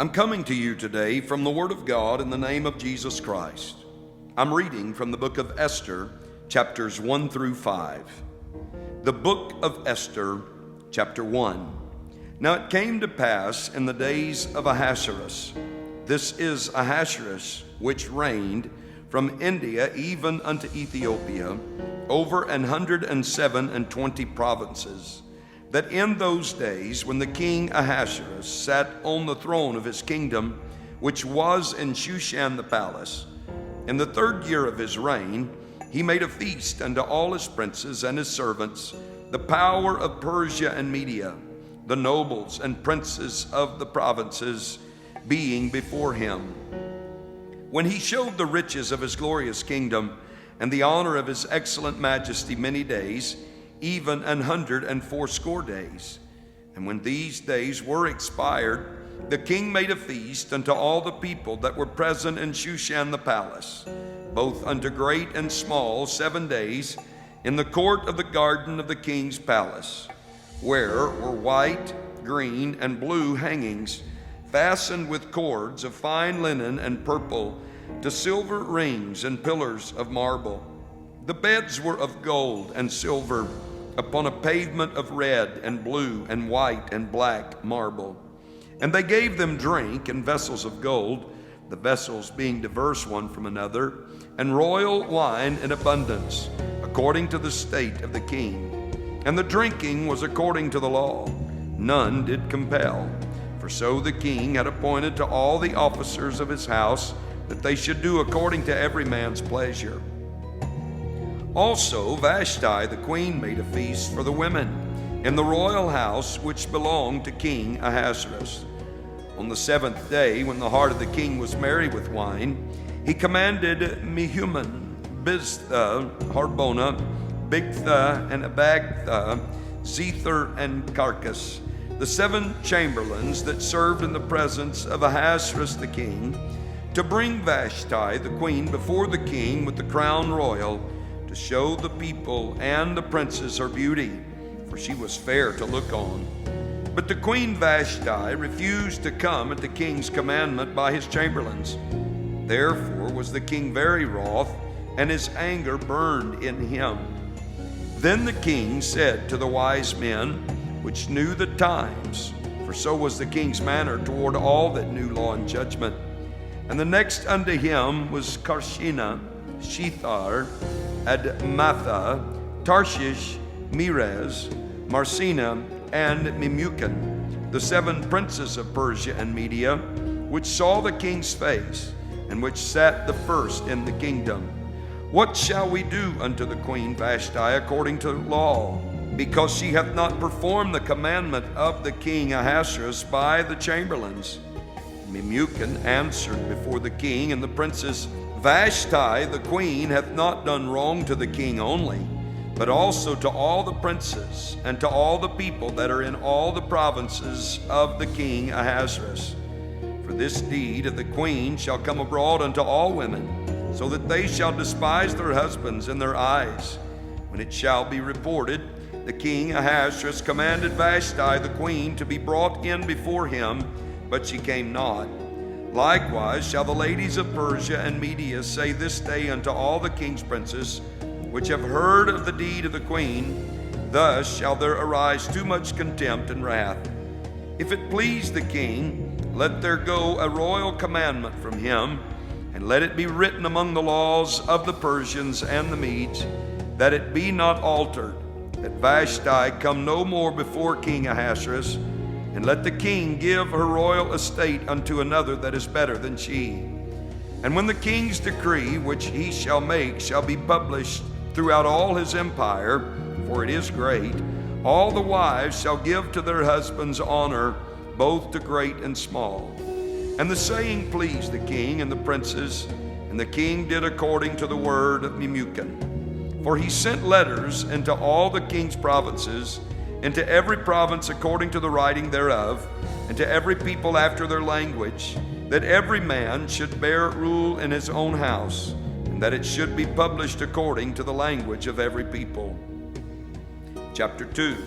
I'm coming to you today from the Word of God in the name of Jesus Christ. I'm reading from the book of Esther, chapters 1 through 5. The book of Esther, chapter 1. Now it came to pass in the days of Ahasuerus, this is Ahasuerus, which reigned from India even unto Ethiopia, over 127 provinces, that in those days when the king Ahasuerus sat on the throne of his kingdom, which was in Shushan the palace, in the 3rd year of his reign, he made a feast unto all his princes and his servants, the power of Persia and Media, the nobles and princes of the provinces being before him. When he showed the riches of his glorious kingdom and the honor of his excellent majesty many days, even 180 days. And when these days were expired, the king made a feast unto all the people that were present in Shushan the palace, both unto great and small, 7 days, in the court of the garden of the king's palace, where were white, green, and blue hangings, fastened with cords of fine linen and purple, to silver rings and pillars of marble. The beds were of gold and silver, upon a pavement of red and blue and white and black marble. And they gave them drink in vessels of gold, the vessels being diverse one from another, and royal wine in abundance, according to the state of the king. And the drinking was according to the law. None did compel. For so the king had appointed to all the officers of his house that they should do according to every man's pleasure. Also Vashti the queen made a feast for the women in the royal house which belonged to King Ahasuerus. On the 7th day, when the heart of the king was merry with wine, he commanded Mehuman, Biztha, Harbona, Bigtha, and Abagtha, Zethar, and Carcas, the 7 chamberlains that served in the presence of Ahasuerus the king, to bring Vashti the queen before the king with the crown royal, to show the people and the princes her beauty, for she was fair to look on. But the queen Vashti refused to come at the king's commandment by his chamberlains. Therefore was the king very wroth, and his anger burned in him. Then the king said to the wise men, which knew the times, for so was the king's manner toward all that knew law and judgment. And the next unto him was Karshina, Shethar, Admatha, Tarshish, Meres, Marsina, and Memucan, the 7 princes of Persia and Media, which saw the king's face, and which sat the first in the kingdom. What shall we do unto the queen Vashti according to law, because she hath not performed the commandment of the king Ahasuerus by the chamberlains? Memucan answered before the king and the princes, Vashti the queen hath not done wrong to the king only, but also to all the princes and to all the people that are in all the provinces of the king Ahasuerus. For this deed of the queen shall come abroad unto all women, so that they shall despise their husbands in their eyes. When it shall be reported, the king Ahasuerus commanded Vashti the queen to be brought in before him, but she came not. Likewise shall the ladies of Persia and Media say this day unto all the king's princes, which have heard of the deed of the queen, thus shall there arise too much contempt and wrath. If it please the king, let there go a royal commandment from him, and let it be written among the laws of the Persians and the Medes, that it be not altered, that Vashti come no more before King Ahasuerus, and let the king give her royal estate unto another that is better than she. And when the king's decree, which he shall make, shall be published throughout all his empire, for it is great, all the wives shall give to their husbands honor, both to great and small. And the saying pleased the king and the princes, and the king did according to the word of Memucan. For he sent letters into all the king's provinces, into every province according to the writing thereof, and to every people after their language, that every man should bear rule in his own house, and that it should be published according to the language of every people. Chapter 2.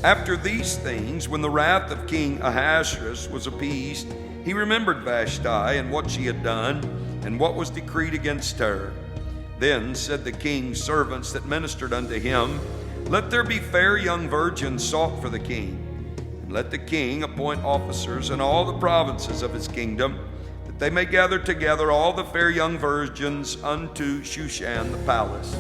After these things, when the wrath of King Ahasuerus was appeased, he remembered Vashti and what she had done, and what was decreed against her. Then said the king's servants that ministered unto him, Let there be fair young virgins sought for the king, and let the king appoint officers in all the provinces of his kingdom, that they may gather together all the fair young virgins unto Shushan the palace,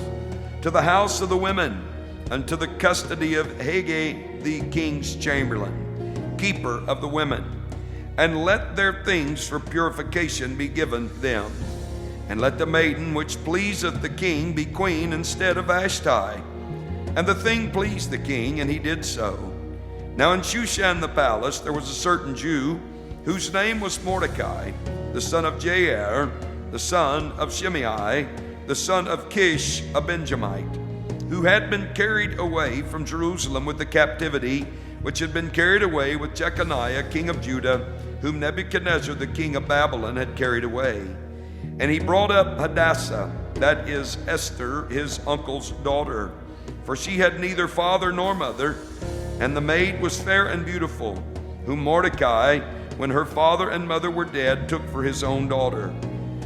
to the house of the women, unto the custody of Haggai the king's chamberlain, keeper of the women. And let their things for purification be given them. And let the maiden which pleaseth the king be queen instead of Vashti. And the thing pleased the king, and he did so. Now in Shushan the palace there was a certain Jew, whose name was Mordecai, the son of Jair, the son of Shimei, the son of Kish, a Benjamite, who had been carried away from Jerusalem with the captivity which had been carried away with Jeconiah king of Judah, whom Nebuchadnezzar the king of Babylon had carried away. And he brought up Hadassah, that is Esther, his uncle's daughter, for she had neither father nor mother, and the maid was fair and beautiful, whom Mordecai, when her father and mother were dead, took for his own daughter.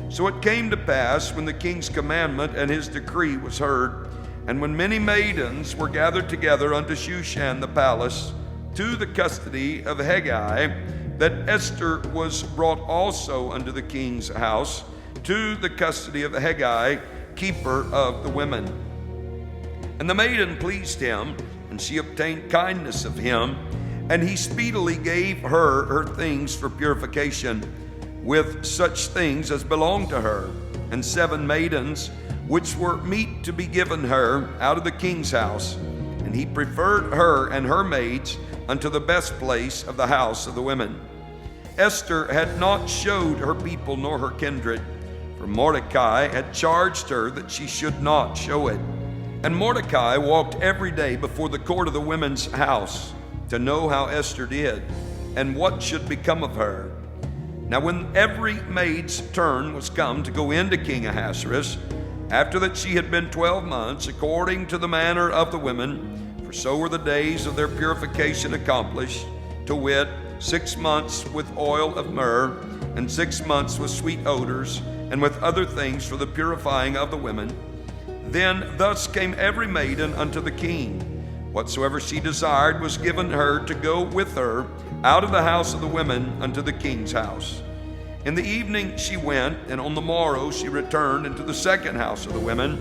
So it came to pass, when the king's commandment and his decree was heard, and when many maidens were gathered together unto Shushan the palace, to the custody of Haggai, that Esther was brought also unto the king's house, to the custody of Haggai, keeper of the women. And the maiden pleased him, and she obtained kindness of him, and he speedily gave her her things for purification, with such things as belonged to her, and 7 maidens, which were meet to be given her out of the king's house. And he preferred her and her maids unto the best place of the house of the women. Esther had not showed her people nor her kindred, for Mordecai had charged her that she should not show it. And Mordecai walked every day before the court of the women's house, to know how Esther did, and what should become of her. Now when every maid's turn was come to go into King Ahasuerus, after that she had been 12 months, according to the manner of the women, for so were the days of their purification accomplished, to wit, 6 months with oil of myrrh, and 6 months with sweet odors, and with other things for the purifying of the women. Then thus came every maiden unto the king. Whatsoever she desired was given her to go with her out of the house of the women unto the king's house. In the evening she went, and on the morrow she returned into the second house of the women,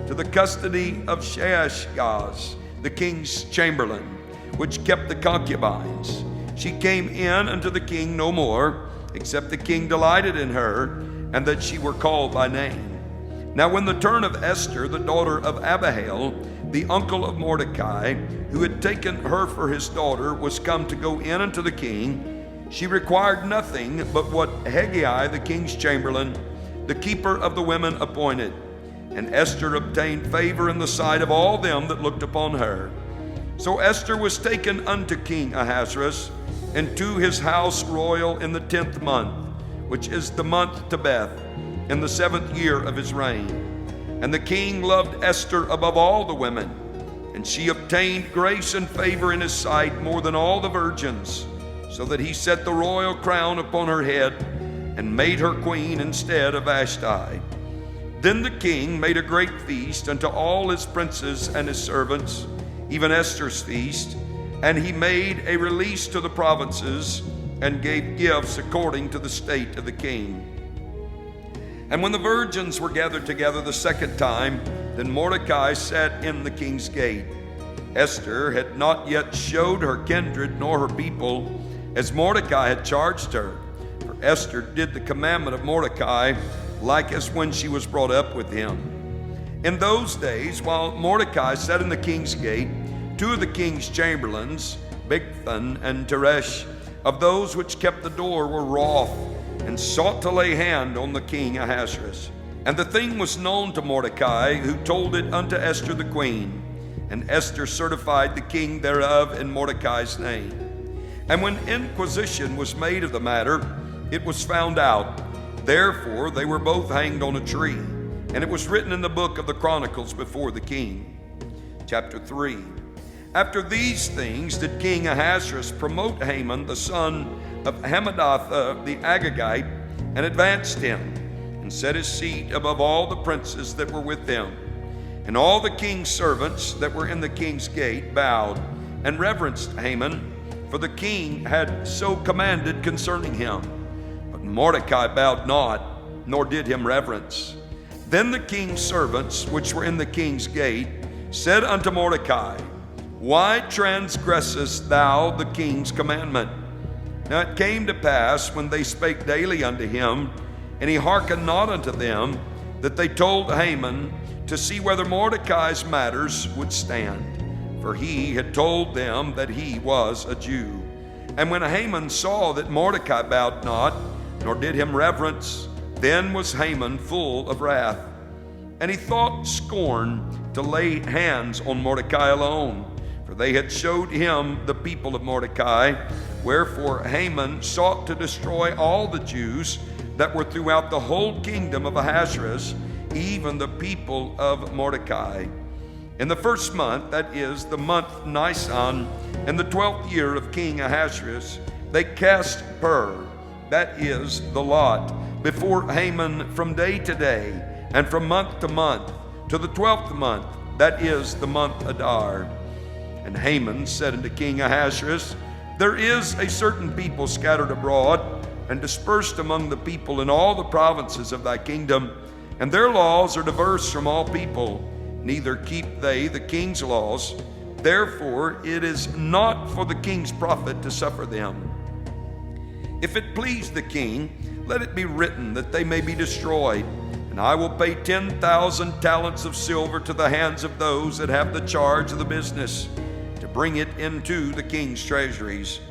to the custody of Shaashgaz, the king's chamberlain, which kept the concubines. She came in unto the king no more, except the king delighted in her, and that she were called by name. Now when the turn of Esther, the daughter of Abihail, the uncle of Mordecai, who had taken her for his daughter, was come to go in unto the king, she required nothing but what Haggai, the king's chamberlain, the keeper of the women, appointed. And Esther obtained favor in the sight of all them that looked upon her. So Esther was taken unto King Ahasuerus, into his house royal in the 10th month, which is the month Tebeth, in the 7th year of his reign. And the king loved Esther above all the women, and she obtained grace and favor in his sight more than all the virgins, so that he set the royal crown upon her head, and made her queen instead of Vashti. Then the king made a great feast unto all his princes and his servants, even Esther's feast, and he made a release to the provinces, and gave gifts according to the state of the king. And when the virgins were gathered together the second time, then Mordecai sat in the king's gate. Esther had not yet showed her kindred nor her people, as Mordecai had charged her. For Esther did the commandment of Mordecai, like as when she was brought up with him. In those days, while Mordecai sat in the king's gate, 2 of the king's chamberlains, Bigthan and Teresh, of those which kept the door, were wroth, and sought to lay hand on the king Ahasuerus. And the thing was known to Mordecai, who told it unto Esther the queen. And Esther certified the king thereof in Mordecai's name. And when inquisition was made of the matter, it was found out. Therefore they were both hanged on a tree. And it was written in the book of the Chronicles before the king. Chapter 3. After these things did King Ahasuerus promote Haman, the son of Hammedatha the Agagite, and advanced him, and set his seat above all the princes that were with him. And all the king's servants that were in the king's gate bowed and reverenced Haman, for the king had so commanded concerning him. But Mordecai bowed not, nor did him reverence. Then the king's servants which were in the king's gate said unto Mordecai, Why transgressest thou the king's commandment? Now it came to pass, when they spake daily unto him, and he hearkened not unto them, that they told Haman to see whether Mordecai's matters would stand. For he had told them that he was a Jew. And when Haman saw that Mordecai bowed not, nor did him reverence, then was Haman full of wrath. And he thought scorn to lay hands on Mordecai alone, for they had showed him the people of Mordecai. Wherefore Haman sought to destroy all the Jews that were throughout the whole kingdom of Ahasuerus, even the people of Mordecai. In the first month, that is the month Nisan, in the 12th year of King Ahasuerus, they cast pur, that is the lot, before Haman from day to day, and from month to month, to the 12th month, that is the month Adar. And Haman said unto King Ahasuerus, There is a certain people scattered abroad, and dispersed among the people in all the provinces of thy kingdom, and their laws are diverse from all people, neither keep they the king's laws. Therefore it is not for the king's profit to suffer them. If it please the king, let it be written that they may be destroyed, and I will pay 10,000 talents of silver to the hands of those that have the charge of the business, to bring it into the king's treasuries.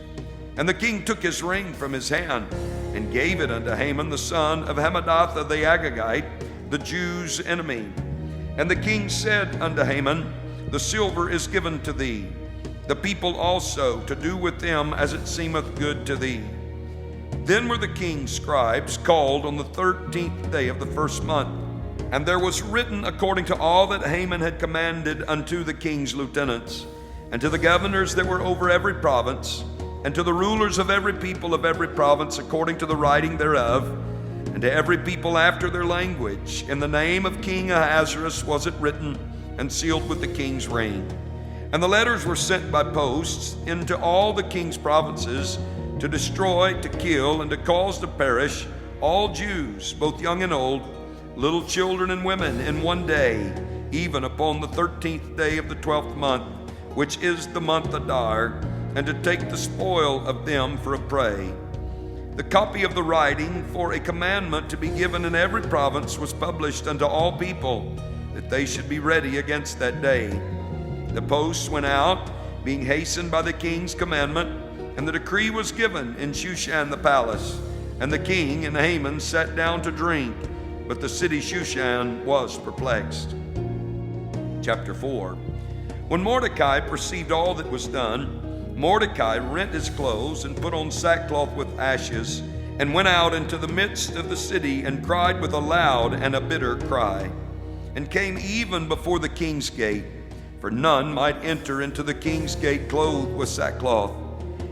And the king took his ring from his hand, and gave it unto Haman the son of Hammedatha the Agagite, the Jews' enemy. And the king said unto Haman, The silver is given to thee, the people also, to do with them as it seemeth good to thee. Then were the king's scribes called on the 13th day of the first month, and there was written according to all that Haman had commanded unto the king's lieutenants, and to the governors that were over every province, and to the rulers of every people of every province according to the writing thereof, and to every people after their language. In the name of King Ahasuerus was it written, and sealed with the king's ring. And the letters were sent by posts into all the king's provinces, to destroy, to kill, and to cause to perish all Jews, both young and old, little children and women, in one day, even upon the 13th day of the 12th month, which is the month Adar, and to take the spoil of them for a prey. The copy of the writing for a commandment to be given in every province was published unto all people, that they should be ready against that day. The posts went out, being hastened by the king's commandment, and the decree was given in Shushan the palace. And the king and Haman sat down to drink, but the city Shushan was perplexed. Chapter 4. When Mordecai perceived all that was done, Mordecai rent his clothes and put on sackcloth with ashes, and went out into the midst of the city, and cried with a loud and a bitter cry, and came even before the king's gate, for none might enter into the king's gate clothed with sackcloth.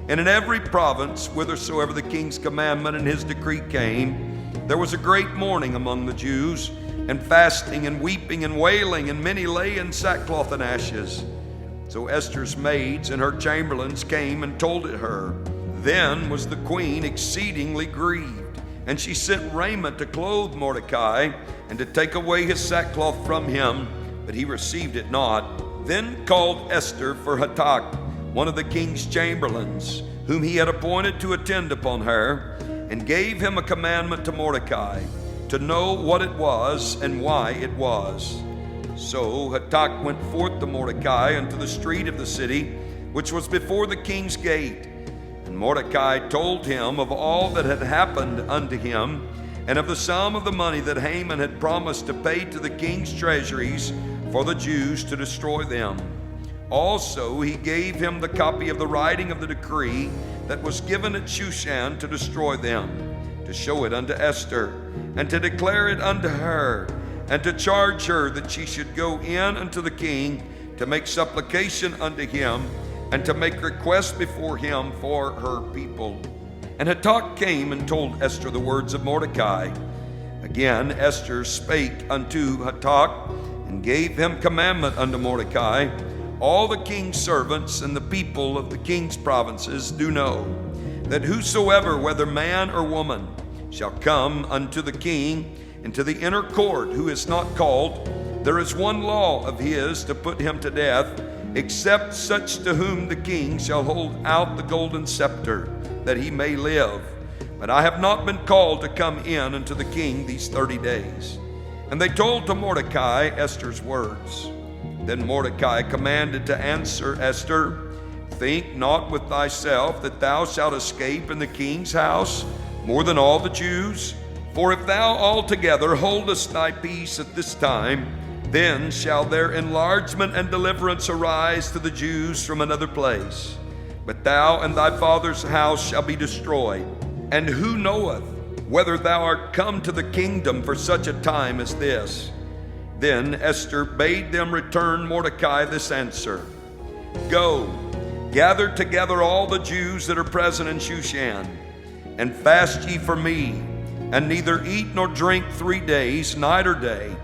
And in every province, whithersoever the king's commandment and his decree came, there was a great mourning among the Jews, and fasting and weeping and wailing, and many lay in sackcloth and ashes. So Esther's maids and her chamberlains came and told it her. Then was the queen exceedingly grieved, and she sent raiment to clothe Mordecai, and to take away his sackcloth from him, but he received it not. Then called Esther for Hatach, one of the king's chamberlains, whom he had appointed to attend upon her, and gave him a commandment to Mordecai, to know what it was and why it was. So Hatach went forth to Mordecai unto the street of the city, which was before the king's gate. And Mordecai told him of all that had happened unto him, and of the sum of the money that Haman had promised to pay to the king's treasuries for the Jews to destroy them. Also he gave him the copy of the writing of the decree that was given at Shushan to destroy them, to show it unto Esther, and to declare it unto her, and to charge her that she should go in unto the king to make supplication unto him, and to make request before him for her people. And Hatach came and told Esther the words of Mordecai. Again Esther spake unto Hatach, and gave him commandment unto Mordecai. All the king's servants and the people of the king's provinces do know that whosoever, whether man or woman, shall come unto the king into the inner court, who is not called, there is one law of his to put him to death, except such to whom the king shall hold out the golden scepter, that he may live. But I have not been called to come in unto the king these 30 days. And they told to Mordecai Esther's words. Then Mordecai commanded to answer Esther, Think not with thyself that thou shalt escape in the king's house more than all the Jews. For if thou altogether holdest thy peace at this time, then shall their enlargement and deliverance arise to the Jews from another place. But thou and thy father's house shall be destroyed. And who knoweth whether thou art come to the kingdom for such a time as this? Then Esther bade them return Mordecai this answer: Go, gather together all the Jews that are present in Shushan, and fast ye for me, and neither eat nor drink 3 days, night or day.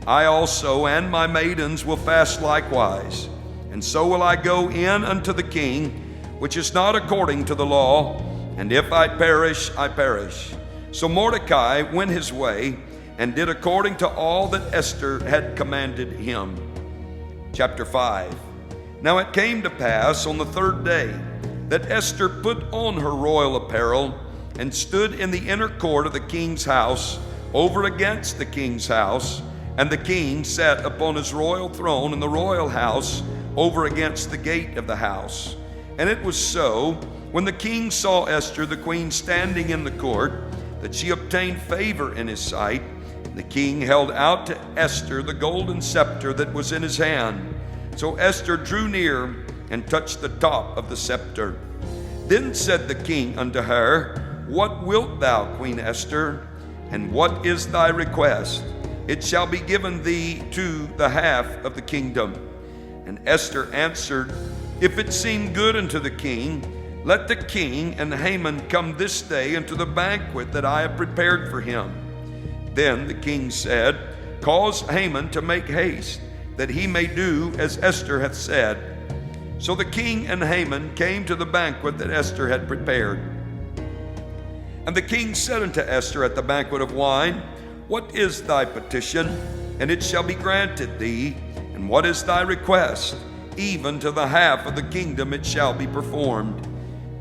I also and my maidens will fast likewise, and so will I go in unto the king, which is not according to the law, and if I perish, I perish. So Mordecai went his way, and did according to all that Esther had commanded him. Chapter 5. Now it came to pass on the 3rd day that Esther put on her royal apparel, and stood in the inner court of the king's house, over against the king's house. And the king sat upon his royal throne in the royal house, over against the gate of the house. And it was so, when the king saw Esther the queen standing in the court, that she obtained favor in his sight. The king held out to Esther the golden scepter that was in his hand. So Esther drew near and touched the top of the scepter. Then said the king unto her, What wilt thou, Queen Esther? And what is thy request? It shall be given thee to the half of the kingdom. And Esther answered, If it seem good unto the king, let the king and Haman come this day into the banquet that I have prepared for him. Then the king said, Cause Haman to make haste, that he may do as Esther hath said. So the king and Haman came to the banquet that Esther had prepared. And the king said unto Esther at the banquet of wine, What is thy petition? And it shall be granted thee. And what is thy request? Even to the half of the kingdom it shall be performed.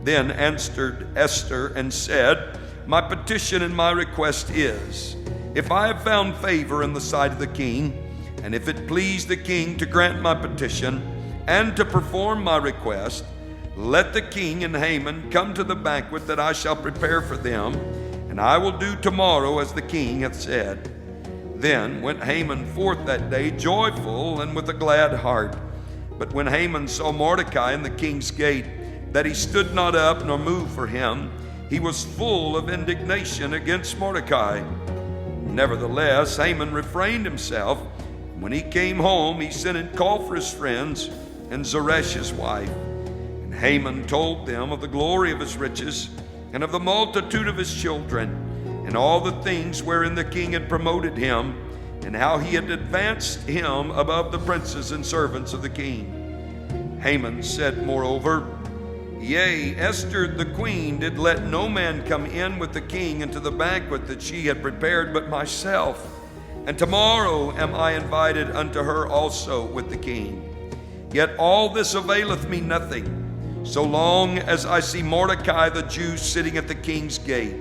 Then answered Esther and said, My petition and my request is, if I have found favor in the sight of the king, and if it please the king to grant my petition and to perform my request, let the king and Haman come to the banquet that I shall prepare for them, and I will do tomorrow as the king hath said. Then went Haman forth that day joyful and with a glad heart. But when Haman saw Mordecai in the king's gate, that he stood not up nor moved for him, he was full of indignation against Mordecai. Nevertheless, Haman refrained himself. When he came home, he sent and called for his friends and Zeresh his wife. And Haman told them of the glory of his riches, and of the multitude of his children, and all the things wherein the king had promoted him, and how he had advanced him above the princes and servants of the king. Haman said moreover, Yea, Esther the queen did let no man come in with the king into the banquet that she had prepared but myself. And tomorrow am I invited unto her also with the king. Yet all this availeth me nothing, so long as I see Mordecai the Jew sitting at the king's gate.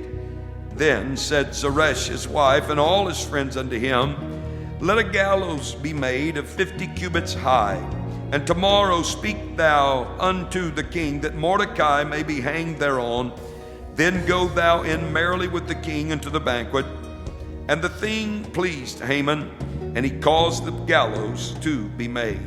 Then said Zeresh his wife and all his friends unto him, Let a gallows be made of 50 cubits high, and tomorrow speak thou unto the king, that Mordecai may be hanged thereon. Then go thou in merrily with the king into the banquet. And the thing pleased Haman, and he caused the gallows to be made.